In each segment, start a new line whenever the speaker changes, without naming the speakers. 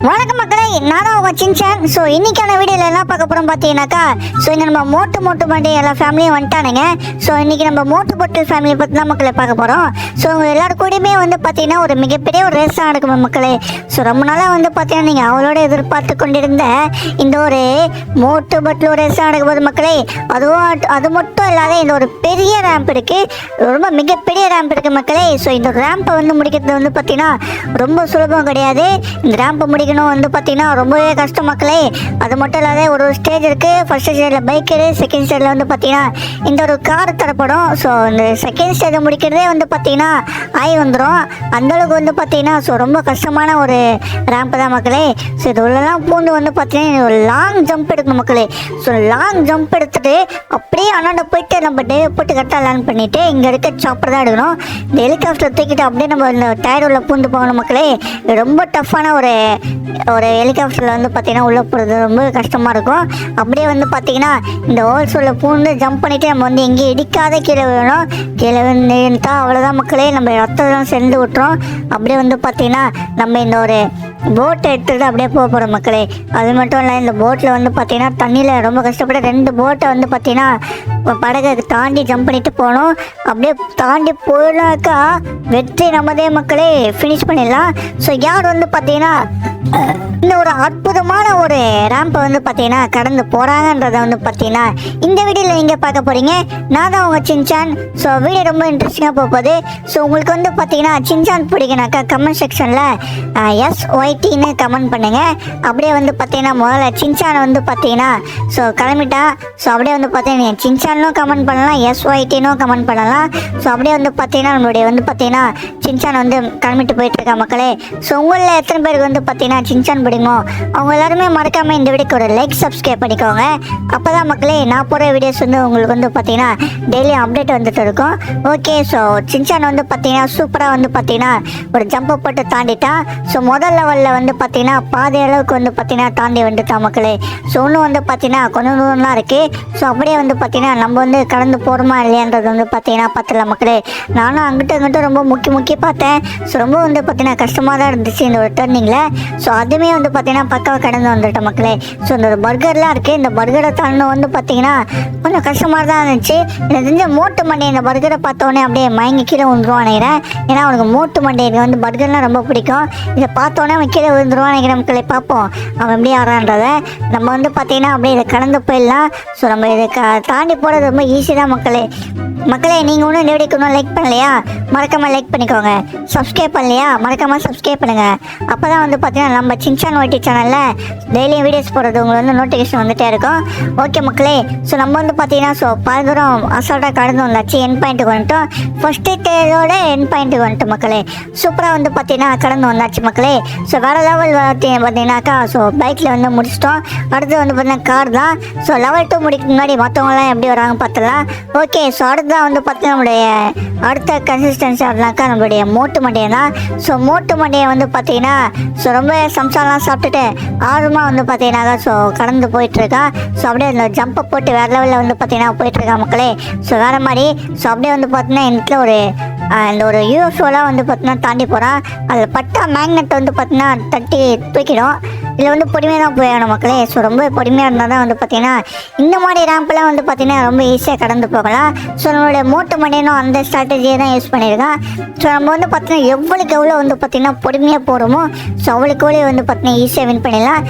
வணக்கம் மக்களே, நானும் உங்க சின்சான். ஸோ இன்னைக்கான வீடியோவில் என்ன பார்க்க போகிறோம் பார்த்தீங்கன்னாக்கா, ஸோ இங்கே நம்ம மோட்டு பண்ணி எல்லா ஃபேமிலியும் வந்துட்டானுங்க. ஸோ இன்னைக்கு நம்ம மோட்டு பொட்டு ஃபேமிலியை பற்றி தான் மக்களை பார்க்க போகிறோம். ஸோ உங்க எல்லாரும் கூடயுமே பார்த்தீங்கன்னா ஒரு மிகப்பெரிய ஒரு ரேஸாக நடக்கும் மக்களே. ஸோ ரொம்ப நாளாக பார்த்தீங்கன்னா நீங்கள் அவளோட எதிர்பார்த்து கொண்டிருந்த இந்த ஒரு மோட்டு பொட்டு ரேஸாக நடக்கும் போது மக்களே, அது மட்டும் இல்லாத இந்த ஒரு பெரிய ரேம்ப் இருக்குது, ரொம்ப மிகப்பெரிய ரேம்ப் இருக்குது மக்களே. ஸோ இந்த ரேம்பை முடிக்கிறது பார்த்தீங்கன்னா ரொம்ப சுலபம் கிடையாது. இந்த ரேம்பை முடிக்கணும் பார்த்தீங்கன்னா ரொம்பவே கஷ்டம் மக்களே. அது மட்டும் இல்லாத ஒரு ஸ்டேஜ் இருக்குது. ஃபர்ஸ்ட் ஸ்டேஜில் பைக் இருக்குது, செகண்ட் ஸ்டேஜில் பார்த்தீங்கன்னா இந்த ஒரு கார் தரப்படும். ஸோ இந்த செகண்ட் ஸ்டேஜை முடிக்கிறதே பார்த்தீங்கன்னா ஆய் வந்துடும். அந்தளவுக்கு பார்த்தீங்கன்னா ஸோ ரொம்ப கஷ்டமான ஒரு ரேம்ப் தான் மக்களே. ஸோ இது உள்ளலாம் பூண்டு பார்த்தீங்கன்னா ஒரு லாங் ஜம்ப் எடுக்கணும் மக்களே. ஸோ லாங் ஜம்ப் எடுத்துகிட்டு அப்படியே அண்ணாண்ட போயிட்டு நம்ம டேவை போட்டு கரெக்டாக லேண்ட் பண்ணிவிட்டு இங்கே இருக்க சாப்பர் தான் எடுக்கணும். இந்த ஹெலிகாப்டர் தூக்கிட்டு அப்படியே நம்ம இந்த டயர் உள்ள பூந்து போகணும் மக்களே. இது ரொம்ப டஃப்பான ஒரு ஹெலிகாப்டரில் பார்த்தீங்கன்னா உள்ளே போகிறது ரொம்ப கஷ்டமாக இருக்கும். அப்படியே பார்த்தீங்கன்னா இந்த ஹோல்ஸ் உள்ள பூந்து ஜம்ப் பண்ணிவிட்டு நம்ம எங்கேயும் இடிக்காத கீழே விழணும். கீழே விழுந்துட்டா அவ்வளோதான் மக்களே, நம்ம ரத்தம் சென்று விட்டுறோம். அப்படியே பார்த்தீங்கன்னா நம்ம இந்த ஒரு போட்டை எடுத்துகிட்டு அப்படியே போக போகிறோம் மக்களே. அது மட்டும் இல்லை, இந்த போட்டில் பார்த்தீங்கன்னா தண்ணியில் ரொம்ப கஷ்டப்பட்டு 2 போட்டை பார்த்தீங்கன்னா படகை தாண்டி ஜம்ப் பண்ணிட்டு போகணும். அப்படியே தாண்டி போனாக்கா வெற்றி நம்மதே மக்களே, ஃபினிஷ் பண்ணிடலாம். ஸோ யார் பார்த்தீங்கன்னா இந்த ஒரு அற்புதமான ஒரு ரேம்பை பார்த்தீங்கன்னா கடந்து போகிறாங்கன்றதை பார்த்தீங்கன்னா இந்த வீடியோவில் நீங்கள் பார்க்க போகிறீங்க. நான் தான் உங்கள் சின்சான். ஸோ வீடியோ ரொம்ப இன்ட்ரெஸ்டிங்காக போகுது. ஸோ உங்களுக்கு பார்த்தீங்கன்னா சின்சான் பிடிக்குனாக்கா கமெண்ட் செக்ஷனில் SYTன்னு கமெண்ட் பண்ணுங்கள். அப்படியே பார்த்தீங்கன்னா முதல்ல சின்சான் பார்த்தீங்கன்னா ஸோ கிளம்பிட்டா. ஸோ அப்படியே பார்த்தீங்கன்னா சின்சானும் கமெண்ட் பண்ணலாம், SYTனும் கமெண்ட் பண்ணலாம். ஸோ அப்படியே பார்த்தீங்கன்னா நம்மளுடைய பார்த்தீங்கன்னா சின்சான் கிளம்பிட்டு போயிட்டுருக்கா மக்களே. ஸோ உங்களில் எத்தனை பேருக்கு பார்த்தீங்கன்னா சின்சான் பிடிக்குமோ அவங்க எல்லாருமே மறக்காமல் இந்த வீடியோக்கு ஒரு லைக் சப்ஸ்கிரைப் பண்ணிக்கோங்க. அப்போ தான் மக்களே நான் போகிற வீடியோஸ் உங்களுக்கு பார்த்தீங்கன்னா டெய்லியும் அப்டேட் வந்துட்டு இருக்கும். ஓகே, ஸோ சின்சான் பார்த்தீங்கன்னா சூப்பராக பார்த்தீங்கன்னா ஒரு ஜம்பை போட்டு தாண்டிட்டான். ஸோ முதல் லெவலில் பார்த்தீங்கன்னா பாதி அளவுக்கு பார்த்தீங்கன்னா தாண்டி வந்துட்டான் மக்களே. ஸோ இன்னும் பார்த்தீங்கன்னா கொஞ்சம் தூரம்லாம் இருக்குது. ஸோ அப்படியே பார்த்தீங்கன்னா நம்ம கடந்து போகிறோமா இல்லையான்றது பார்த்தீங்கன்னா பார்த்துலாம் மக்களே. நானும் அங்கிட்ட ரொம்ப முக்கி பார்த்தேன். ஸோ ரொம்ப பார்த்தீங்கன்னா கஷ்டமாக தான் இருந்துச்சு இந்த ஒரு டர்னிங்கில். ஸோ அதுவுமே பார்த்தீங்கன்னா பக்காவாக கடந்து வந்துட்டேன் மக்களே. ஸோ இந்த ஒரு பர்கர்லாம் இருக்குது, இந்த பர்கரை தாண்டணும் பார்த்தீங்கன்னா கொஞ்சம் கஷ்டமாக தான் இருந்துச்சு. எனக்கு தெரிஞ்ச மோட்டு மண்டை இந்த பர்கரை பார்த்தோன்னே அப்படியே மயங்கி கீழே விழுந்துருவான் நினைக்கிறேன். ஏன்னா அவனுக்கு மோட்டு மண்டைக்கு பர்கர்லாம் ரொம்ப பிடிக்கும். இதை பார்த்தோன்னே அவன் கீழே விழுந்துருவான் நினைக்கிறேன் மக்களே. பார்ப்போம் அவன் எப்படி ஆறான்றதை. நம்ம பார்த்தீங்கன்னா அப்படியே இதை கடந்து போயிடலாம். ஸோ நம்ம இதை தாண்டி போகிறது ரொம்ப ஈஸி தான் மக்களே. நீங்கள் ஒன்றும் இந்த வீடியோக்கு ஒன்றும் லைக் பண்ணலையா, மறக்காமல் லைக் பண்ணிக்கோங்க. சப்ஸ்கிரைப் பண்ணலையா, மறக்காமல் சப்ஸ்கிரைப் பண்ணுங்கள். அப்போ தான் பார்த்தீங்கன்னா நம்ம சின்சான் ஒய்டி சேனலில் டெய்லியும் வீடியோஸ் போடுறது உங்களுக்கு நோட்டிஃபிகேஷன் வந்துகிட்டே இருக்கும். ஓகே மக்களே, ஸோ நம்ம பார்த்தீங்கன்னா ஸோ பாதி தூரம் அசால்ட்டாக கடந்து வந்தாச்சு. என் பாயிண்ட்டுக்கு வந்துட்டோம். ஃபஸ்ட்டு ஸ்டேஜோட என் பாயிண்ட்டுக்கு வந்துட்டோம் மக்களே. சூப்பராக பார்த்தீங்கன்னா கடந்து வந்தாச்சு மக்களே. ஸோ வேறு லெவல் பார்த்தீங்கன்னாக்கா ஸோ பைக்கில் முடிச்சிட்டோம். அடுத்து பார்த்தீங்கன்னா கார் தான். ஸோ லெவல் 2 முடிக்க முன்னாடி மற்றவங்களாம் எப்படி வராங்க பார்த்துலாம். ஓகே, ஸோ அடுத்து பார்த்தீங்கன்னா நம்மளுடைய அடுத்த கன்சிஸ்டன்சி அப்படின்னாக்கா நம்மளுடைய மோட்டு மண்டையை தான். ஸோ மோட்டு மண்டையை பார்த்தீங்கன்னா ஸோ ரொம்ப சம்சாலாம் சாப்பிட்டுட்டு ஆர்வமாக பார்த்தீங்கன்னா ஸோ கடந்து போயிட்டுருக்கான். ஸோ அப்படியே அந்த ஜம்பை போட்டு வேறு லெவலில் பார்த்தீங்கன்னா போயிட்டுருக்கான் மக்களே. ஸோ வேறு மாதிரி ஸோ அப்படியே பார்த்தீங்கன்னா இந்த ஒரு இந்த ஒரு யூஎஃப்ஓலாம் பார்த்தீங்கன்னா தாண்டி போகிறான். அதில் பட்டா மேக்னெட் பார்த்தீங்கன்னா தட்டி தூக்கிடும். இதில் பொறுமையாக தான் போயிடணும் மக்களே. ஸோ ரொம்ப பொறுமையாக இருந்தால் தான் பார்த்தீங்கன்னா இந்த மாதிரி ரேம்ப்லாம் பார்த்தீங்கன்னா ரொம்ப ஈஸியாக கடந்து போகலாம். ஸோ நம்மளுடைய மோட்டு மண்டையும் அந்த ஸ்ட்ராட்டஜியை தான் யூஸ் பண்ணியிருக்கான். ஸோ நம்ம பார்த்தீங்கன்னா எவ்வளோக்கு எவ்வளோ பார்த்தீங்கன்னா பொறுமையாக போகிறோமோ ஸோ அவளுக்கு எவ்வளோ பார்த்தீங்கன்னா ஈஸியாக வின் பண்ணிடலாம்,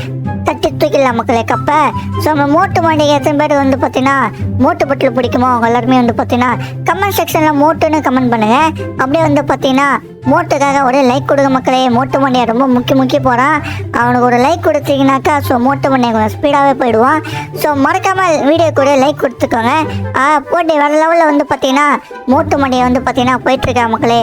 தட்டி தூக்கிடலாம் மக்களே கப்பை. ஸோ நம்ம மோட்டு மண்டைக்கு எத்தனை பேர் பார்த்தீங்கன்னா மோட்டு பட்டில் பிடிக்குமோ அவங்க எல்லாருமே பார்த்தீங்கன்னா கமெண்ட் செக்ஷனில் மோட்டுன்னு கமெண்ட் பண்ணுங்கள். அப்படியே பார்த்தீங்கன்னா மோட்டுக்காக ஒரு லைக் கொடுங்க மக்களே. மோட்டு மண்டையை ரொம்ப முக்கி போகிறான். அவனுக்கு ஒரு லைக் கொடுத்தீங்கன்னாக்கா ஸோ மோட்டு மண்டையை கொஞ்சம் ஸ்பீடாகவே போயிடுவான். ஸோ மறக்காமல் வீடியோக்கு ஒரு லைக் கொடுத்துக்கோங்க. போட்டி வேறு லெவலில் பார்த்தீங்கன்னா மோட்டு மண்டையை பார்த்தீங்கன்னா போயிட்டுருக்கா மக்களே.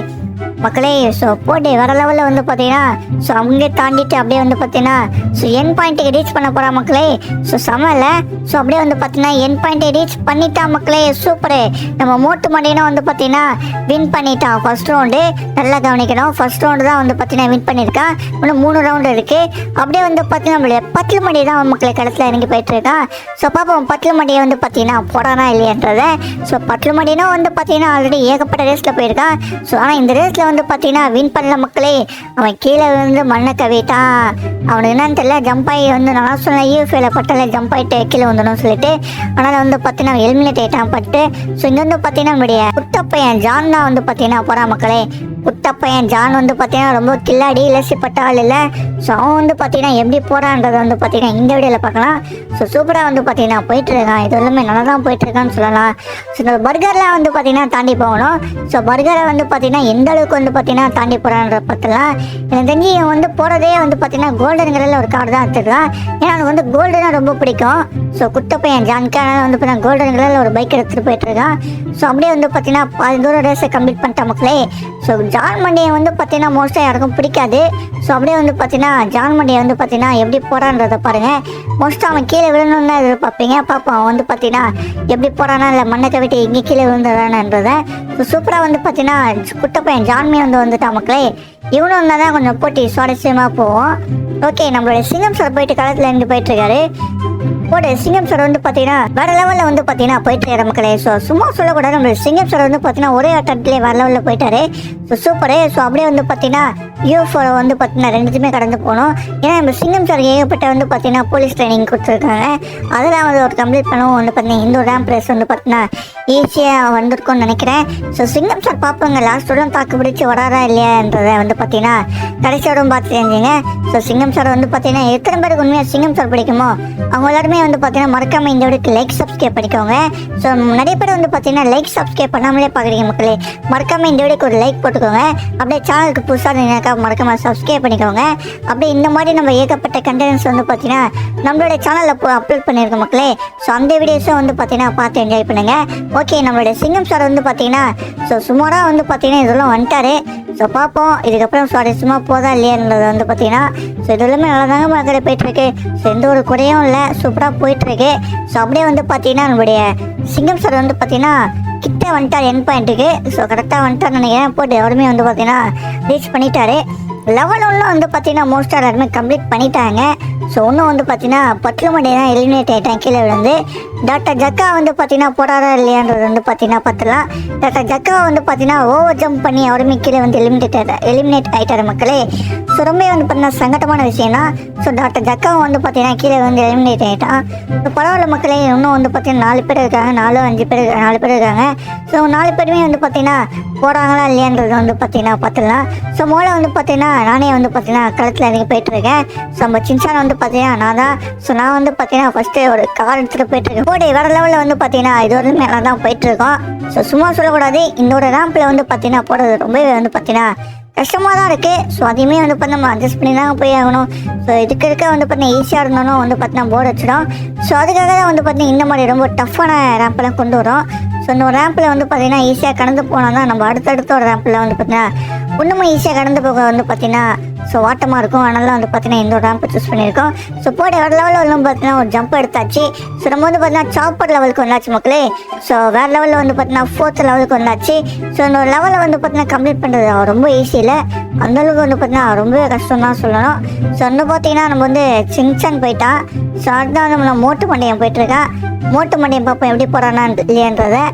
ஸோ போட்டி வேறு லெவலில் பார்த்தீங்கன்னா ஸோ அங்கே தாண்டிட்டு அப்படியே பார்த்தீங்கன்னா ஸோ என் பாயிண்ட்டுக்கு ரீச் பண்ண போகிறா மக்களே. ஸோ சமையல ஸோ அப்படியே பார்த்தீங்கன்னா என் பாயிண்ட்டை ரீச் பண்ணிட்டா மக்களே. சூப்பரு, நம்ம மோட்டு மண்டையினா பார்த்தீங்கன்னா வின் பண்ணிட்டான் ஃபர்ஸ்ட் ரவுண்டு. நல்லா கவனிக்கணும், ஃபர்ஸ்ட் ரவுண்டு தான் பார்த்தீங்கன்னா வின் பண்ணியிருக்கான். இன்னும் 3 ரவுண்டு இருக்குது. அப்படியே பார்த்தீங்கன்னா நம்மளுடைய பட்டில் மண்டி தான் மக்களே கடத்தில் இறங்கி போயிட்டுருக்கான். ஸோ பாப்போம் பட்டில் மண்டியை பார்த்தீங்கன்னா போடானா இல்லையன்றதை. ஸோ பட்டில் மண்டினா பார்த்தீங்கன்னா ஆல்ரெடி ஏகப்பட்ட ரேஸில் போயிருக்கான். ஸோ ஆனால் இந்த ரேஸில் டாஸ்கில் வந்து பார்த்தீங்கன்னா வின் பண்ணல மக்களே. அவன் கீழே வந்து மண்ணை கவிட்டான். அவனுக்கு என்னன்னு தெரியல, ஜம்ப் ஆகி வந்து நான் சொன்னேன் யூஎஃப்ஏல பட்டால ஜம்ப் ஆகிட்டு கீழே வந்துடும் சொல்லிட்டு. அதனால் வந்து பார்த்தீங்கன்னா எலிமினேட் ஆகிட்டான் பட்டு. ஸோ இங்கே வந்து பார்த்தீங்கன்னா நம்மளுடைய குட்டப்பையன் ஜான் தான் வந்து பார்த்தீங்கன்னா போகிறான் மக்களே. குட்டப்பையன் ஜான் வந்து பார்த்தீங்கன்னா ரொம்ப கில்லாடி இலசிப்பட்ட ஆள் இல்லை. ஸோ அவன் வந்து பார்த்தீங்கன்னா எப்படி போகிறான்றதை வந்து பார்த்தீங்கன்னா இந்த வீடியோவில் பார்க்கலாம். ஸோ சூப்பராக வந்து பார்த்தீங்கன்னா போயிட்டுருக்கான். இது எல்லாமே நல்லா தான் போயிட்டுருக்கான்னு சொல்லலாம். ஸோ இந்த பர்கர்லாம் வந்து பார்த்தீங்கன்னா தாண்டி போகணும். ஸோ பர்கரை வந்து பார்த்தீங்கன்னா எந்த அளவுக்கு வந்து பார்த்தீங்கன்னா தாண்டி போகிறான்ற பார்த்தலாம். எனக்கு தெரிஞ்சு இவன் வந்து போகிறதே வந்து பார்த்தீங்கன்னா கோல்டன் கலரில் ஒரு கார் தான் எடுத்துருக்கான். ஏன்னா எனக்கு வந்து கோல்டுனா ரொம்ப பிடிக்கும். ஸோ குட்டப்பையன் ஜான்கான வந்து பார்த்தீங்கன்னா கோல்டன் கலரில் ஒரு பைக் எடுத்துகிட்டு போயிட்டுருக்கான். ஸோ அப்படியே வந்து பார்த்தீங்கன்னா பாதி தூரம் ரேஸை கம்ப்ளீட் பண்ணிட்டேன் மக்களே. ஸோ ஜான் மண்டியை வந்து பார்த்தீங்கன்னா மோஸ்ட்டாக யாருக்கும் பிடிக்காது. ஸோ அப்படியே வந்து பார்த்தீங்கன்னா ஜான் மண்டியை வந்து பார்த்தீங்கன்னா எப்படி போகிறான்றதை பாருங்கள். மோஸ்ட்டாக அவன் கீழே விழுணுன்னு தான் எதிர்பார்ப்பீங்க. பார்ப்போம் அவன் வந்து பார்த்தீங்கன்னா எப்படி போகிறானா இல்லை மண்ணை கவிட்டு இங்கே கீழே விழுந்துடுறானன்றதை. ஸோ சூப்பராக வந்து பார்த்தீங்கன்னா குட்டப்பையன் ஜான்மே வந்துட்டான் மக்களே. இவனும் இருந்தால் தான் கொஞ்சம் போட்டி சுவாரஸ்யமாக போவோம். ஓகே, நம்மளுடைய சிங்கம் சார் போயிட்டு களத்தில் இருந்து போயிட்டுருக்காரு. போடு சிங்கம் சார் வந்து பார்த்தீங்கன்னா வேற லெவலில் வந்து பார்த்தீங்கன்னா போயிட்டு மக்களே. ஸோ சும்மா சொல்லக்கூடாது, நம்மளுடைய சிங்கம் சார் வந்து பார்த்தீங்கன்னா ஒரே அட்டம்ப்ட்லேயே வேற லெவலில் போயிட்டாரு. So super. ஸோ அப்படியே வந்து பார்த்தீங்கன்னா யூஎஃப்ஓ வந்து பார்த்தீங்கன்னா ரெண்டுத்துமே கடந்து போகணும். ஏன்னா நம்ம சிங்கம் சார் ஏகப்பட்ட வந்து பார்த்தீங்கன்னா போலீஸ் ட்ரைனிங் கொடுத்துருக்காங்க. அதெல்லாம் வந்து ஒரு கம்ப்ளீட் பண்ணவும் வந்து பார்த்தீங்கன்னா இந்த ஒரு ரேம்ப் ரேஸ் வந்து பார்த்தீங்கன்னா ஈஸியாக வந்திருக்கும்னு நினைக்கிறேன். ஸோ சிங்கம் சார் பார்ப்போங்க லாஸ்ட்டோட தாக்கு பிடிச்சி வராரா இல்லையான்றதை வந்து பார்த்தீங்கன்னா கடைசியோடும் பார்த்து தெரிஞ்சுங்க. ஸோ சிங்கம் சார் வந்து பார்த்தீங்கன்னா எத்தனை பேருக்கு உண்மையாக சிங்கம் சார் பிடிக்குமோ அவங்க எல்லாருமே வந்து பார்த்தீங்கன்னா மறக்காம இந்த வீடியோக்கு லைக் சப்ஸ்கிரைப் பண்ணிக்கோங்க. ஸோ நிறைய பேர் வந்து பார்த்தீங்கன்னா லைக் சப்ஸ்கிரைப் பண்ணாமலே பார்க்குறீங்க மக்களே. மறக்காம இந்த வீடியோக்கு ஒரு லைக் போட்டுக்கோங்க. அப்படியே சேனலுக்கு புதுசாக இருந்தீங்கன்னாக்கா மறக்காம சப்ஸ்கிரைப் பண்ணிக்கோங்க. அப்படியே இந்த மாதிரி நம்ம ஏகப்பட்ட கண்டென்ட்ஸ் வந்து பார்த்தீங்கன்னா நம்மளோட சேனலில் அப்லோட் பண்ணியிருக்கோம் மக்களே. ஸோ அந்த வீடியோஸும் வந்து பார்த்தீங்கன்னா பார்த்து என்ஜாய் பண்ணுங்கள். ஓகே, நம்மளுடைய சிங்கம் சார் வந்து பார்த்தீங்கன்னா ஸோ சுமாராக வந்து பார்த்தீங்கன்னா இதெல்லாம் வந்துட்டாரு. ஸோ பார்ப்போம் இதுக்கப்புறம் சுவாரஸ்யமாக போதா இல்லையான்றதை வந்து பார்த்தீங்கன்னா. ஸோ இது எல்லாமே நல்லா தாங்க மக்களே போயிட்டுருக்கு. ஸோ எந்த ஒரு குறையும் இல்லை, சூப்பராக போயிட்டுருக்கு. ஸோ அப்படியே வந்து பார்த்தீங்கன்னா நம்மளுடைய சிங்கம் சார் வந்து பார்த்தீங்கன்னா கிட்ட வந்துட்டார் என் பாயிண்ட்டுக்கு. ஸோ கரெக்டாக வந்துட்டார்னு நினைக்கிறேன். போட்டு எவருமே வந்து பார்த்தீங்கன்னா ரீச் பண்ணிட்டாரு. லெவல் ஒன்றும் வந்து பார்த்தீங்கன்னா மோஸ்ட்டாக எல்லாருமே கம்ப்ளீட் பண்ணிட்டாங்க. ஸோ ஒன்றும் வந்து பார்த்தீங்கன்னா பட்டில் மண்டி தான் எலிமினேட் ஆகிட்டேன் கீழே விழுந்து. டாக்டர் ஜக்கா வந்து பார்த்தீங்கன்னா போடாரா இல்லையான்றது வந்து பார்த்தீங்கன்னா பார்த்துலாம். டாக்டர் ஜக்கா வந்து பார்த்தீங்கன்னா ஓவர் ஜம்ப் பண்ணி அவருமே கீழே வந்து எலிமினேட் ஆகிட்டார் மக்களே. ஸோ ரொம்ப வந்து பார்த்தீங்கன்னா சங்கடமான விஷயம் தான். ஸோ டாக்டர் ஜக்காவும் வந்து பார்த்தீங்கன்னா கீழே வந்து எலிமினேட் ஆகிட்டான். ஸோ பரவாயில்ல மக்களே, இன்னும் வந்து பார்த்தீங்கன்னா 4 பேர் இருக்காங்க, 4 பேர் இருக்காங்க. ஸோ 4 பேருமே வந்து பார்த்தீங்கன்னா போகிறாங்களா இல்லையான்றது வந்து பார்த்தீங்கன்னா பார்த்துலாம். ஸோ மோளை வந்து பார்த்தீங்கன்னா நானே வந்து பார்த்தீங்கன்னா களத்தில் இறங்கி போயிட்டுருக்கேன். ஸோ நம்ம சின்சான் வந்து பார்த்தீங்கன்னா நான் தான். ஸோ நான் வந்து பார்த்தீங்கன்னா ஃபஸ்ட்டு ஒரு கார் எடுத்துகிட்டு போயிட்டுருக்கேன். போட்டு வேறு லெவலில் வந்து பார்த்தீங்கன்னா இது வந்து மேலே தான் போயிட்டுருக்கோம். ஸோ சும்மா சொல்லக்கூடாது, இந்த ஒரு ரேம்பில் வந்து பார்த்தீங்கன்னா போகிறது ரொம்பவே வந்து பார்த்தீங்கன்னா கஷ்டமாக தான் இருக்குது. ஸோ அதையுமே வந்து பார்த்தா நம்ம அட்ஜஸ்ட் பண்ணி தான் போய் ஆகணும். ஸோ இதுக்கு இருக்க வந்து பார்த்தீங்கன்னா ஈஸியாக இருந்தாலும் வந்து பார்த்தீங்கன்னா போர்டு வச்சிடும். ஸோ அதுக்காக தான் வந்து பார்த்தீங்கன்னா இந்த மாதிரி ரொம்ப டஃப்பான ரேம்பெல்லாம் கொண்டு வரும். ஸோ இந்த ஒரு ரேம்பில் வந்து பார்த்தீங்கன்னா ஈஸியாக கடந்து போனால் தான் நம்ம அடுத்தடுத்த ஒரு ரேம்பில் வந்து பார்த்தீங்கன்னா இன்னும் ஈஸியாக கடந்து போக வந்து பார்த்தீங்கன்னா ஸோ வாட்டமாக இருக்கும். அதனால வந்து பார்த்தீங்கன்னா இந்த ஒரு ரேம்பை சூஸ் பண்ணியிருக்கோம். ஸோ போட வேறு லெவலில் வந்து பார்த்தீங்கன்னா ஒரு ஜம்ப் எடுத்தாச்சு. ஸோ நம்ம வந்து பார்த்தீங்கன்னா சாப்பர் லெவலுக்கு வந்தாச்சு மக்களே. ஸோ வேறு லெவலில் வந்து பார்த்தீங்கன்னா 4th லெவலுக்கு வந்தாச்சு. ஸோ இந்த ஒரு லெவலில் வந்து பார்த்தீங்கன்னா கம்ப்ளீட் பண்ணுறது ரொம்ப ஈஸி இல்லை, அந்தளவுக்கு வந்து பார்த்தீங்கன்னா ரொம்பவே கஷ்டம் தான் சொல்லணும். ஸோ வந்து பார்த்தீங்கன்னா நம்ம வந்து சின்சான் போயிட்டான். ஸோ அதுதான் நம்ம மோட்டு மண்டையம் போயிட்டுருக்கான். மோட்டு மண்டையம் பார்ப்போம் எப்படி போகிறானா இல்லையன்றதை.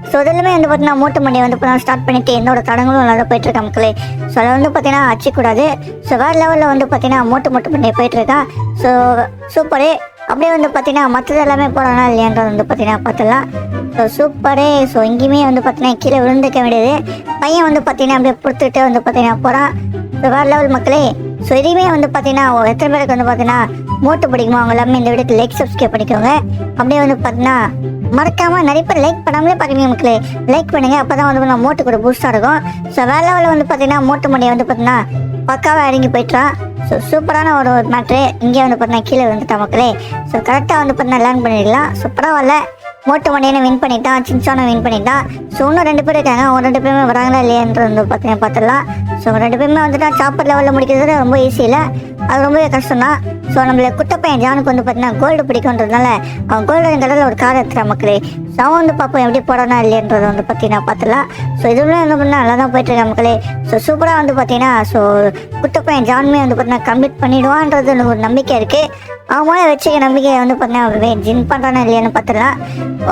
ஸோ இதெல்லாமே வந்து பார்த்தீங்கன்னா மோட்டு மண்டியை வந்து பார்த்தீங்கன்னா ஸ்டார்ட் பண்ணிவிட்டு என்னோட தடங்களும் நல்லா போயிட்டுருக்கேன் மக்களே. ஸோ அதை வந்து பார்த்தீங்கன்னா அச்சிக்கூடாது. ஸோ வேறு லெவலில் வந்து பார்த்தீங்கன்னா மோட்டு மண்டியை போயிட்டுருக்கான். So super. அப்படியே வந்து பார்த்தீங்கன்னா மற்றது எல்லாமே போகிறானா இல்லையான்றது வந்து பார்த்தீங்கன்னா பார்த்துலாம். So super. ஸோ எங்கேயுமே வந்து பார்த்தீங்கன்னா கீழே விழுந்துக்க வேண்டியது. பையன் வந்து பார்த்தீங்கன்னா அப்படியே பொறுத்துட்டு வந்து பார்த்தீங்கன்னா போகிறான். ஸோ வேறு லெவல் மக்களே. ஸோ இதையுமே வந்து பார்த்தீங்கன்னா எத்தனை பேருக்கு வந்து பார்த்தீங்கன்னா மோட்டு பிடிக்குமோ அவங்க எல்லாமே இந்த வீடியோக்கு லைக் சப்ஸ்கிரைப் பண்ணிக்கோங்க. அப்படியே வந்து பார்த்தீங்கன்னா மறக்காமல் நிறைய பேர் லைக் பண்ணாமலே பார்க்குறீங்க மக்களே. லைக் பண்ணுங்கள், அப்போ தான் வந்து மோட்டு கூட பூஸ்டாக இருக்கும். ஸோ வேறு லெவலில் வந்து பார்த்தீங்கன்னா மோட்டு மண்டியை வந்து பார்த்தீங்கன்னா பக்காவாக இறங்கி போயிட்டான். ஸோ சூப்பரான ஒரு மேட்ரு. இங்கே வந்து பார்த்தீங்கன்னா கீழே வந்துட்டான் மக்களே. ஸோ கரெக்டாக வந்து பார்த்தீங்கன்னா லேர்ன் பண்ணிடலாம். ஸோ பரவாயில்ல, மோட்டு மண்டியை வின் பண்ணிட்டான், சின்சானை வின் பண்ணிட்டான். ஸோ இன்னும் 2 பேர் இருக்காங்க. ஒரு 2 பேருமே வராங்களா இல்லையான்றது வந்து பார்த்தீங்கன்னா பார்த்துடலாம். ஸோ 2 பேருமே வந்துட்டா சாப்பர் லெவலில் முடிக்கிறது ரொம்ப ஈஸி இல்லை, அது ரொம்பவே கஷ்டம் தான். ஸோ நம்மள குட்டப்பையன் ஜானுக்கு வந்து பார்த்தீங்கன்னா கோல்டு பிடிக்குன்றதுனால அவன் கோல்டன் கலரில் ஒரு கார் எடுத்துகிறான் மக்களே. ஸோ அவன் வந்து பார்ப்போம் எப்படி போகிறானா இல்லையன்றதை வந்து பார்த்தீங்கன்னா பார்த்துலாம். ஸோ இதுவுமே வந்து பார்த்தீங்கன்னா நல்லா தான் போயிட்டுருக்கேன் மக்களே. ஸோ சூப்பராக வந்து பார்த்தீங்கன்னா ஸோ குட்ட பையன் ஜானுமே வந்து பார்த்தீங்கன்னா கம்ப்ளீட் பண்ணிவிடுவான்றது எனக்கு ஒரு நம்பிக்கை இருக்குது. அவன் வச்சுக்க நம்பிக்கையை வந்து பார்த்தீங்கன்னா ஜின் பண்ணுறானா இல்லையான்னு பார்த்துடலாம்.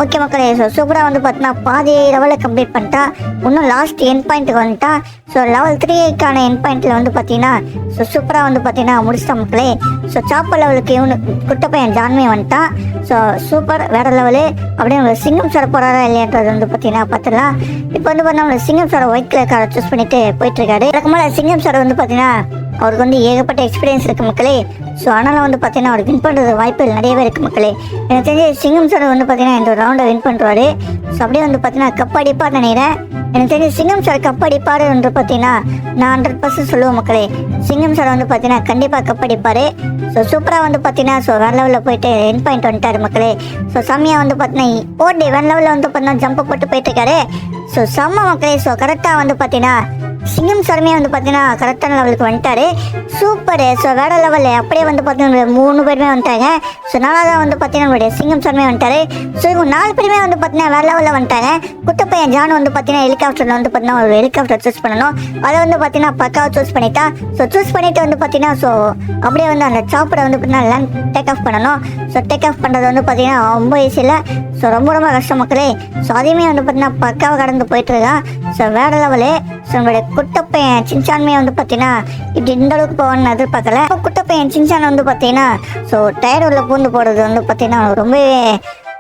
ஓகே மக்களே, ஸோ சூப்பராக வந்து பார்த்தீங்கன்னா பாதி லெவலில் கம்ப்ளீட் பண்ணிட்டா. இன்னும் லாஸ்ட் என் பாயிண்ட்டுக்கு வந்துட்டா. ஸோ லெவல் 3க்கான என் பாயிண்ட்டில் வந்து பார்த்தீங்கன்னா ஸோ சூப்பராக வந்து பார்த்தீங்கன்னா முடிச்சிட்டா மக்களே. ஸோ சாப்பர் லெவலுக்கு இவனு குட்ட பையன் ஜான்மே வந்துட்டான். ஸோ சூப்பர் வேற லெவலு. அப்படியே நம்ம சிங்கம் சார் போகிறாரா இல்லையான்றது வந்து பார்த்தீங்கன்னா பார்த்துடலாம். இப்போ வந்து பார்த்தீங்கன்னா சிங்கம் சாரை ஒயிட் கலர் காரை சூஸ் பண்ணிட்டு போயிட்டுருக்காரு. அதுக்கு மேலே சிங்கம் சார் வந்து பார்த்தீங்கன்னா அவருக்கு வந்து ஏகப்பட்ட எக்ஸ்பீரியன்ஸ் இருக்குது மக்களே. ஸோ அதனால் வந்து பார்த்தீங்கன்னா அவர் வின் பண்ணுறது வாய்ப்புகள் நிறையவே இருக்குது மக்களே. எனக்கு தெரிஞ்சு சிங்கம் சார் வந்து பார்த்தீங்கன்னா இந்த ரவுண்டை வின் பண்ணுறாரு. ஸோ அப்படியே வந்து பார்த்தீங்கன்னா கப் அடிப்பார்னு நினைக்கிறேன். எனக்கு தெரிஞ்சு சிங்கம் சார் கப் அடிப்பார் என்று பார்த்தீங்கன்னா நான் 100% சொல்லுவேன் மக்களே. சிங்கம் சார் வந்து பார்த்தீங்கன்னா கண்டிப்பாக கப் அடிப்பார். ஸோ சூப்பராக வந்து பார்த்தீங்கன்னா ஸோ வேறு லெவலில் போயிட்டு என் பாயிண்ட் வந்துட்டார் மக்களே. ஸோ செம்மையாக வந்து பார்த்தீங்கன்னா ஓடி வேறு லெவலில் வந்து பார்த்தீங்கன்னா ஜம்ப் போட்டு போயிட்டுருக்காரு. ஸோ செம்ம மக்களே. ஸோ கரெக்டாக வந்து பார்த்தீங்கன்னா சிங்கம் சாருமே வந்து பார்த்தீங்கன்னா கரெக்டான லெவலுக்கு வந்துட்டாரு. சூப்பரு. ஸோ வேறு லெவலில் அப்படியே வந்து பார்த்தீங்கன்னா 3 பேருமே வந்துட்டாங்க. ஸோ நாலாவது வந்து பார்த்தீங்கன்னா சிங்கம் சாருமே வந்துட்டாரு. ஸோ இவங்க 4 பேருமே வந்து பார்த்தீங்கன்னா வேறு லெவலில் வந்துட்டாங்க. குட்டப்பையன் ஜான் வந்து பார்த்தீங்கன்னா ஹெலிகாப்டரில் வந்து பார்த்தீங்கன்னா ஒரு ஹெலிகாப்டர் சூஸ் பண்ணணும். அதை வந்து பார்த்தீங்கன்னா பக்காவை சூஸ் பண்ணிட்டா. ஸோ சூஸ் பண்ணிவிட்டு வந்து பார்த்தீங்கன்னா ஸோ அப்படியே வந்து அந்த சாப்பரை வந்து பார்த்தீங்கன்னா லேண்ட் டேக் ஆஃப் பண்ணணும். ஸோ டேக் ஆஃப் பண்ணுறது வந்து பார்த்தீங்கன்னா ரொம்ப ஈஸியில். ஸோ ரொம்ப ரொம்ப கஷ்டம் மக்களே. ஸோ அதையுமே வந்து பார்த்தீங்கன்னா பக்காவை கடந்து போயிட்டுருக்கான். ஸோ வேறு லெவலு. ஸோ நம்மளுடைய குட்டப்பையன் சின்சான்மே வந்து பார்த்தீங்கன்னா இப்படி இந்த அளவுக்கு போவான்னு எதிர்பார்க்கல. குட்டப்பையன் சின்சான் வந்து பார்த்தீங்கன்னா ஸோ டயர் உள்ள பூந்து போடுறது வந்து பார்த்தீங்கன்னா ரொம்பவே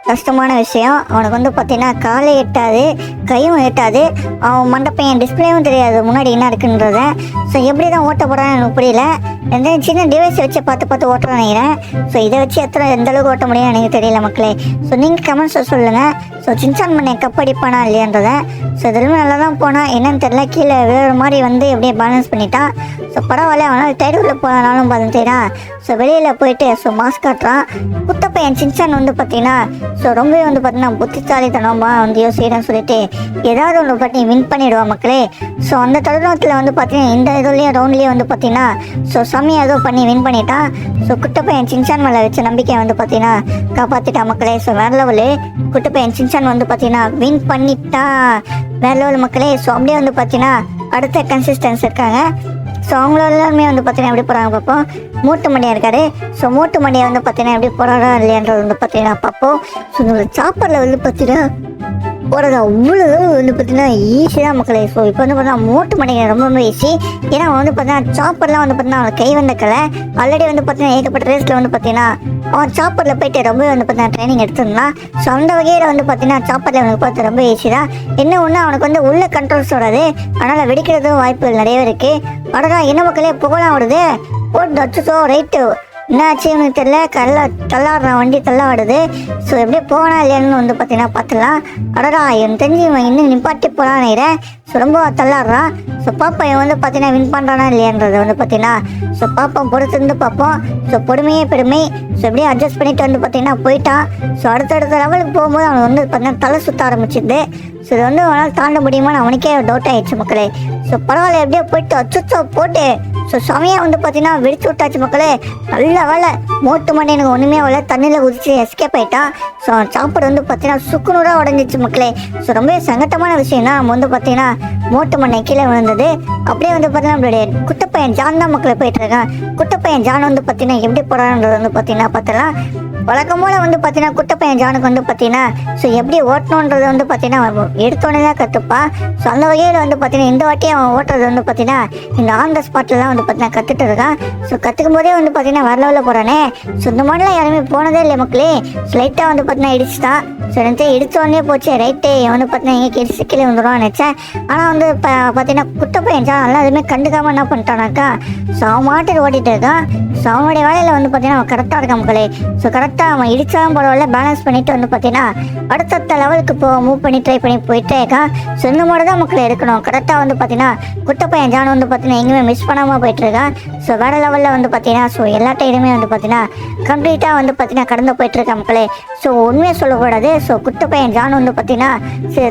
கஷ்டமான விஷயம். அவனுக்கு வந்து பார்த்தீங்கன்னா காலே எட்டாது, கையும் எட்டாது. அவன் மண்டப்பையன் டிஸ்பிளேவும் தெரியாது முன்னாடி என்ன இருக்குன்றத. ஸோ எப்படி தான் ஓட்ட போகிறான்னு எனக்கு புரியல. எந்த சின்ன டிவைஸ் வச்சு பார்த்து ஓட்டுறேன் நினைக்கிறேன். ஸோ இதை வச்சு எந்த அளவுக்கு ஓட்ட முடியும்னு எனக்கு தெரியல மக்களே. ஸோ நீங்கள் கமெண்ட்ஸை சொல்லுங்கள். ஸோ சின்சான் பண்ண கப் அடிப்பானா இல்லையான்றதை. ஸோ இதெல்லாம் நல்லா தான் போனால் என்னன்னு தெரியல. கீழே வேறு மாதிரி வந்து எப்படியே பேலன்ஸ் பண்ணிட்டான். ஸோ பரவாயில்ல. அவனால் டைட்டில் போனாலும் பார்த்துட்டேனா. ஸோ வெளியில் போயிட்டு ஸோ மாஸ்க் காட்டுறான். குட்டப்பையன் சின்சான் வந்து பார்த்தீங்கன்னா ஸோ ரொம்பவே வந்து பார்த்தீங்கன்னா புத்திசாலித்தனமாக வந்து யோசிக்கிறேன்னு சொல்லிட்டு ஏதாவது ஒன்று பண்ணி வின் பண்ணிவிடுவா மக்களே. ஸோ அந்த தருணத்தில் வந்து பார்த்தீங்கன்னா இந்த இதுலேயும் ரவுண்ட்லேயே வந்து பார்த்தீங்கன்னா ஸோ செம்மையாக ஏதோ பண்ணி வின் பண்ணிட்டான். ஸோ குட்டப்பையன் சின்சான் மேலே வச்ச நம்பிக்கையை வந்து பார்த்தீங்கன்னா காப்பாற்றிட்டான் மக்களே. ஸோ வேறு லெவலு. குட்டப்பையன் சின்சான் வந்து பார்த்தீங்கன்னா வின் பண்ணிட்டான். வேறு லெவல் மக்களே. ஸோ அப்படியே வந்து பார்த்தீங்கன்னா அடுத்த கன்சிஸ்டன்ஸ் இருக்காங்க. ஸோ அவங்கள எல்லாருமே வந்து பார்த்தீங்கன்னா எப்படி போகிறாங்க பார்ப்போம். மூட்டு மண்டியாக இருக்காரு. ஸோ மூட்டு மண்டியை வந்து பார்த்தீங்கன்னா எப்படி போகிறாரா இல்லையான்றது வந்து பார்த்தீங்கன்னா பார்ப்போம். ஸோ இந்த சாப்பரில் வந்து பார்த்தீங்கன்னா போகிறது அவ்வளோ வந்து பார்த்தீங்கன்னா ஈஸி தான் மக்களே. ஸோ இப்போ வந்து பார்த்தீங்கன்னா மூட்டு மண்டிகை ரொம்ப ஈஸி. ஏன்னா அவன் வந்து பார்த்தீங்கன்னா சாப்பர்லாம் வந்து பார்த்தீங்கன்னா அவன் கை வந்த கலை ஆல்ரெடி வந்து பார்த்தீங்கன்னா ஏகப்பட்ட ரேஸில் வந்து பார்த்தீங்கன்னா அவன் சாப்பரில் போயிட்டு ரொம்பவே வந்து பார்த்தீங்கன்னா ட்ரைனிங் எடுத்துருந்தான். ஸோ அந்த வகையில் வந்து பார்த்தீங்கன்னா சாப்பரில் அவனுக்கு பார்த்து ரொம்ப ஈஸி தான். என்ன ஒன்று அவனுக்கு வந்து உள்ள கண்ட்ரோல்ஸ் வராது. அதனால் வெடிக்கிறதும் வாய்ப்புகள் நிறையவே இருக்குது. அடடா என்ன மக்களே புகழாக விடுது. போட்டு வச்சுச்சோ ரைட்டு. என்னாச்சு எனக்கு தெரியல. தள்ளாடுறான் வண்டி தள்ளாடுது. ஸோ எப்படியே போனா இல்லையான்னு வந்து பார்த்தீங்கன்னா பார்த்துலாம். அடடா எனக்கு தெரிஞ்சு இவன் இன்னும் நிப்பாட்டி போகலான்னு நினைக்கிறேன். ஸோ ரொம்ப தள்ளாடுறான். ஸோ பாப்பா இவன் வந்து பார்த்தீங்கன்னா வின் பண்ணுறானா இல்லையான்றது வந்து பார்த்தீங்கன்னா ஸோ பாப்போம் பொறுத்திருந்து பார்ப்போம். ஸோ பொறுமையே பெருமை. ஸோ எப்படியே அட்ஜஸ்ட் பண்ணிட்டு வந்து பார்த்தீங்கன்னா போயிட்டான். ஸோ அடுத்தடுத்த லெவலுக்கு போகும்போது அவன் வந்து பார்த்தீங்கன்னா தலை சுற்ற ஆரம்பிச்சிது. ஸோ இது வந்து அவனால் தாண்ட முடியுமான்னு அவனுக்கே டவுட் ஆகிடுச்சு மக்களே. ஸோ பரவாயில்ல எப்படியோ போயிட்டு அச்சுச்சோ போட்டு ஸோ சமயம் வந்து பார்த்தீங்கன்னா வெடிச்சு விட்டாச்சு மக்களே. நல்ல வேலை. மூட்டு மண்டி எனக்கு ஒன்றுமே ஆகல. தண்ணியில் குதிச்சு எஸ்கேப் ஆகிட்டான். ஸோ சாப்பாடு வந்து பார்த்தீங்கன்னா சுக்குநூறாக உடஞ்சிச்சு மக்களே. ஸோ ரொம்ப சங்கட்டமான விஷயம் தான். நம்ம வந்து பார்த்தீங்கன்னா மூட்டு மண்ணை கீழே விழுந்தது. அப்படியே வந்து பார்த்தீங்கன்னா நம்மளுடைய குட்டப்பையன் ஜான் தான் மக்களை போயிட்டு இருக்கான். குட்டப்பையன் ஜான் வந்து பார்த்தீங்கன்னா எப்படி போகிறான்றது வந்து பார்த்தீங்கன்னா பார்த்தலாம். வழக்கம் போல் வந்து பார்த்தீங்கன்னா குட்டப்பையன் ஜானுக்கு வந்து பார்த்தீங்கன்னா ஸோ எப்படி ஓட்டணுன்றது வந்து பார்த்தீங்கன்னா எடுத்தோடனே தான் கற்றுப்பான். ஸோ அந்த வகையில் வந்து பார்த்தீங்கன்னா இந்த வாட்டி அவன் ஓட்டுறது வந்து பார்த்தீங்கன்னா இந்த ஆன் த ஸ்பாட்டில் வந்து பார்த்தீங்கன்னா கற்றுட்டு இருக்கான். ஸோ கற்றுக்கும் போதே வந்து பார்த்தீங்கன்னா வர லெவலில் போகிறானே. ஸோ இந்த மாதிரிலாம் யாருமே போனதே இல்லை மக்களே. லைட்டாக வந்து பார்த்தீங்கன்னா இடிச்சுட்டான். ஸோ எனக்கு இடித்தோடனே போச்சு ரைட்டு. வந்து பார்த்தீங்கன்னா எங்கே இடிச்சு கீழே வந்துடுவான்னு நினச்சேன். ஆனால் வந்து பார்த்தீங்கன்னா குட்டப்பையன் ஜான் நல்லா எதுவுமே கண்டுக்காமல் என்ன பண்ணிட்டானாக்கா ஸோ அவன் மாட்டிட்டு ஓட்டிகிட்டு இருக்கான். ஸோ அவனுடைய வேலையில் வந்து பார்த்தீங்கன்னா அவன் கரெக்டாக இருக்கான் மக்களே. ஸோ கரெக்டாக அவன் இடிச்சாலும் பரவாயில்ல பேலன்ஸ் பண்ணிட்டு வந்து பார்த்தீங்கன்னா அடுத்தடுத்த லெவலுக்கு மூவ் பண்ணி ட்ரை பண்ணி போயிட்டே இருக்கான். ஸோ இந்த மாதிரி தான் மக்களை எடுக்கணும். கரெக்டாக வந்து பார்த்தீங்கன்னா குட்டப்பையன் ஜான் வந்து பார்த்தீங்கன்னா எங்கேயுமே மிஸ் பண்ணாமல் போயிட்டு இருக்கான். ஸோ வேறு லெவலில் வந்து பார்த்தீங்கன்னா ஸோ எல்லா டைமுமே வந்து பார்த்தீங்கன்னா கம்ப்ளீட்டாக வந்து பார்த்தீங்கன்னா கடந்து போயிட்டு இருக்கான் மக்களே. ஸோ உண்மையை சொல்லக்கூடாது. ஸோ குட்டப்பையன் ஜான் வந்து பார்த்தீங்கன்னா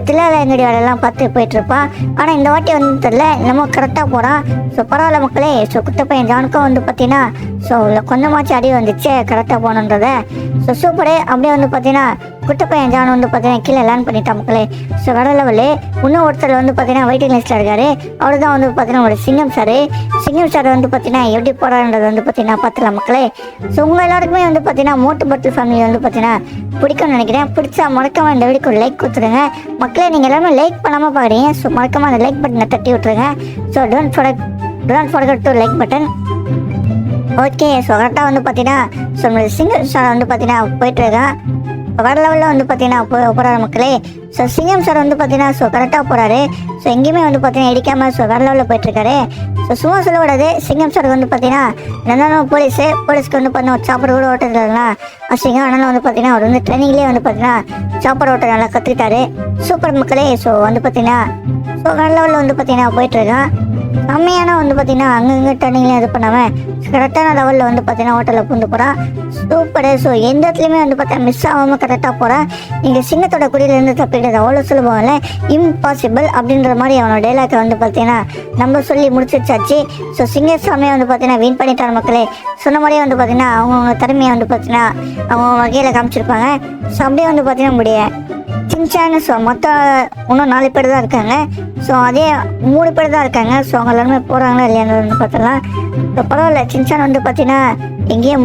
தில்லாலங்கடி வேலையெல்லாம் பார்த்து போயிட்டு இருப்பான். ஆனால் இந்த வாட்டி வந்து தெரியல நம்ம கரெக்டாக போகிறான். ஸோ பரவாயில்ல மக்களே. ஸோ குட்டப்பையன் ஜானுக்கும் வந்து பார்த்தீங்கன்னா ஸோ கொஞ்சமாச்சும் அடி வந்துச்சு கரெக்டாக போகணுன்றதை. So super. அப்படியே வந்து பார்த்தீங்கன்னா குட்டை பையன் ஜான் வந்து பார்த்தீங்கன்னா கீழே லேர்ன் பண்ணிட்டான் மக்களே. ஸோ வேற லெவலு. இன்னும் ஒருத்தர் வந்து பார்த்தீங்கன்னா வெயிட்டிங் லிஸ்ட்டில் இருக்காரு. அவர் தான் வந்து பார்த்தீங்கன்னா ஒரு சிங்கம் சார். சிங்கம் சார் வந்து பார்த்தீங்கன்னா எப்படி போகிறான்றது வந்து பார்த்தீங்கன்னா பார்த்துலாம் மக்களே. ஸோ உங்கள் எல்லாருக்குமே வந்து பார்த்தீங்கன்னா மோட்டு பட்டில் ஃபேமிலி வந்து பார்த்தீங்கன்னா பிடிக்கும்னு நினைக்கிறேன். பிடிச்சா மறக்காம இந்த வீடியோக்கு ஒரு லைக் கொடுத்துருங்க மக்களே. நீங்கள் எல்லாமே லைக் பண்ணாமல் பார்க்குறீங்க. ஸோ மறக்காம அந்த லைக் பட்டனை தட்டி விட்டுருங்க. So don't forget to like button. Okay. So கரெக்டாக வந்து பார்த்தீங்கன்னா ஸோ நம்மளுடைய சிங்கம் சார் வந்து பார்த்தீங்கன்னா போயிட்டு இருக்கான். வேறு லெவலில் வந்து பார்த்தீங்கன்னா போகிறாரு மக்களே. ஸோ சிங்கம் சார் வந்து பார்த்தீங்கன்னா ஸோ கரெக்டாக போகிறாரு. ஸோ எங்கேயுமே வந்து பார்த்தீங்கன்னா இடிக்காமல் ஸோ வேறு லெவலில் போயிட்டுருக்காரு. ஸோ சும்மா சொல்ல விடாது. சிங்கம் சார் வந்து பார்த்தீங்கன்னா என்னென்ன போலீஸ்க்கு வந்து பார்த்தீங்கன்னா ஒரு சாப்பாடு கூட ஓட்டுறதுலாம் அசிங்கம். ஆனால் வந்து பார்த்தீங்கன்னா அவர் வந்து ட்ரைனிங்லேயே வந்து பார்த்தீங்கன்னா சாப்பாடு ஓட்ட நல்லா கற்றுக்கிட்டாரு. சூப்பர் மக்களே. ஸோ வந்து பார்த்தீங்கன்னா ஸோ வேறு லெவலில் வந்து பார்த்தீங்கன்னா போயிட்டுருக்கான். செம்மையான வந்து பார்த்தீங்கன்னா அங்கங்கே ட்ரைனிங்லேயும் இது பண்ணாமல் கரெக்டான லெவலில் வந்து பார்த்தீங்கன்னா ஹோட்டலில் பூந்து போகிறான். சூப்பரு. ஸோ எந்த இடத்துலையுமே வந்து பார்த்தீங்கன்னா மிஸ் ஆகாமல் கரெக்டாக போகிறான். நீங்கள் சிங்கத்தோட குடியிலேருந்து தப்பிக்கிறது அவ்வளோ சுலபம் இல்லை, இம்பாசிபிள் அப்படின்ற மாதிரி அவனோட டைலாக்கை வந்து பார்த்தீங்கன்னா நம்ம சொல்லி முடிச்சிருச்சாச்சு. ஸோ சிங்கசாமியை வந்து பார்த்தீங்கன்னா வின் பண்ணிட்டார் மக்களே. சொன்ன மாதிரியே வந்து பார்த்தீங்கன்னா அவங்கவுங்க திறமையை வந்து பார்த்தீங்கன்னா அவங்க வகையில் காமிச்சிருப்பாங்க. ஸோ அப்படியே வந்து பார்த்தீங்கன்னா முடியும் சின்சான். ஸோ மொத்தம் இன்னும் 4 பேர் தான் இருக்காங்க. ஸோ அதே 3 பேர் தான் இருக்காங்க. ஸோ அவங்க எல்லாருமே போகிறாங்களா இல்லையான்னு வந்து பார்த்தலாம். ஸோ பரவாயில்ல. சின்சான் வந்து பார்த்தீங்கன்னா எங்கேயோ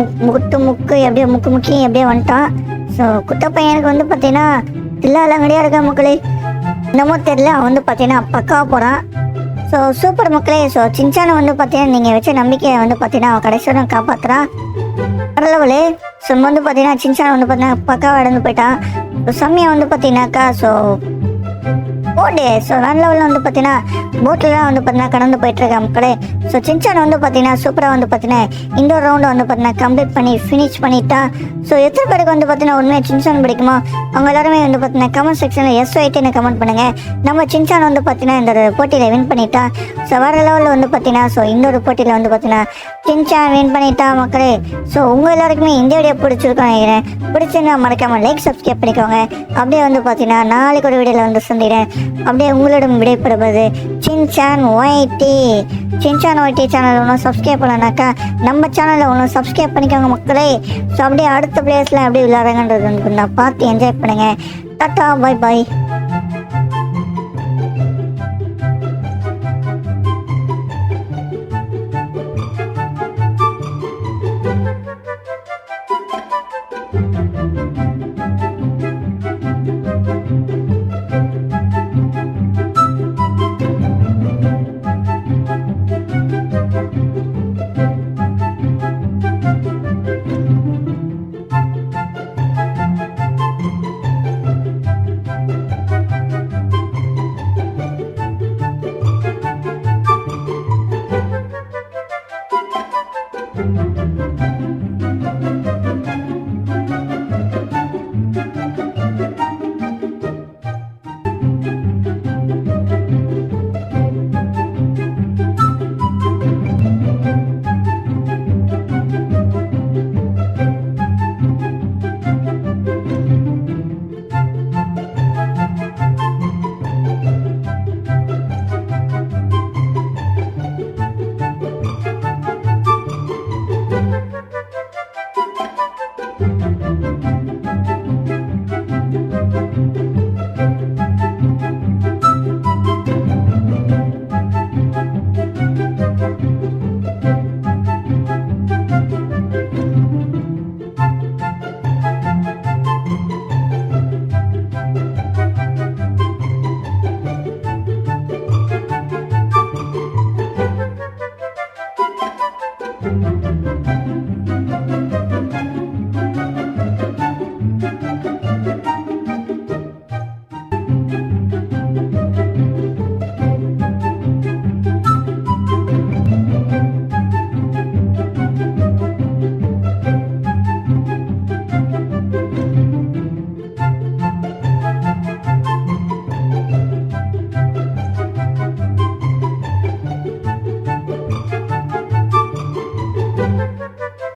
எப்படியோ முக்கி எப்படியோ வந்துட்டான். ஸோ குட்டை பையனுக்கு வந்து பார்த்தீங்கன்னா தில்லாலங்கடியாக இருக்கா மக்களே. என்னமோ தெரியல, அவன் வந்து பார்த்தீங்கன்னா பக்காவாக போகிறான். ஸோ சூப்பர் மக்களே. ஸோ சின்சானை வந்து பார்த்தீங்கன்னா நீங்கள் வச்ச நம்பிக்கையை வந்து பார்த்தீங்கன்னா அவன் கடைசியோட காப்பாற்றுறான். பரவாயில்ல. ஸோ வந்து பார்த்தீங்கன்னா சின்சான் வந்து பார்த்தீங்கன்னா பக்காவாக இடந்து போயிட்டான். ஸோ செம்மையாக வந்து பார்த்தீங்கன்னாக்கா ஸோ போட்டு ஸோ வேறு லெவலில் வந்து பார்த்தீங்கன்னா போட்டிலாம் வந்து பார்த்தீங்கன்னா கடந்து போயிட்டுருக்கா மக்களே. ஸோ சின்சான் வந்து பார்த்தீங்கன்னா சூப்பராக வந்து பார்த்தீங்கன்னா இந்த ரவுண்டை வந்து பார்த்தீங்கன்னா கம்ப்ளீட் பண்ணி ஃபினிஷ் பண்ணிட்டா. ஸோ எத்தனை பேருக்கு வந்து பார்த்தீங்கன்னா உண்மையாக சின்சான் பிடிக்குமோ அவங்க எல்லாருமே வந்து பார்த்தீங்கன்னா கமெண்ட் செக்ஷனில் SYTன்னு கமெண்ட் பண்ணுங்கள். நம்ம சின்சான் வந்து பார்த்தீங்கன்னா இந்த போட்டியில் வின் பண்ணிட்டா. ஸோ வேறு லெவலில் வந்து பார்த்தீங்கன்னா ஸோ இன்னொரு போட்டியில் வந்து பார்த்தீங்கன்னா சின்சான் வின் பண்ணிட்டா மக்களே. ஸோ உங்கள் எல்லாருக்குமே இந்த வீடியோ பிடிச்சிருக்கோம் நினைக்கிறேன். பிடிச்சிருந்தா மறக்காமல் லைக் சப்ஸ்கிரைப் பண்ணிக்கோங்க. அப்படியே வந்து பார்த்தீங்கன்னா நாளைக்கு ஒரு வீடியோவில் வந்து சந்திக்கிறேன். அப்படியே உங்களிடம் விடைபெறுவது சின்சான் ஒய்டி சேனல் ஒன்றும் சப்ஸ்கிரைப் பண்ணனாக்கா நம்ம சேனலில் ஒன்றும் சப்ஸ்கிரைப் பண்ணிக்கோங்க மக்களே. ஸோ அப்படியே அடுத்த பிளேஸில் அப்படியே விளையாடுறங்கன்றது வந்து நான் பார்த்து என்ஜாய் பண்ணுங்கள். Tata, bye bye.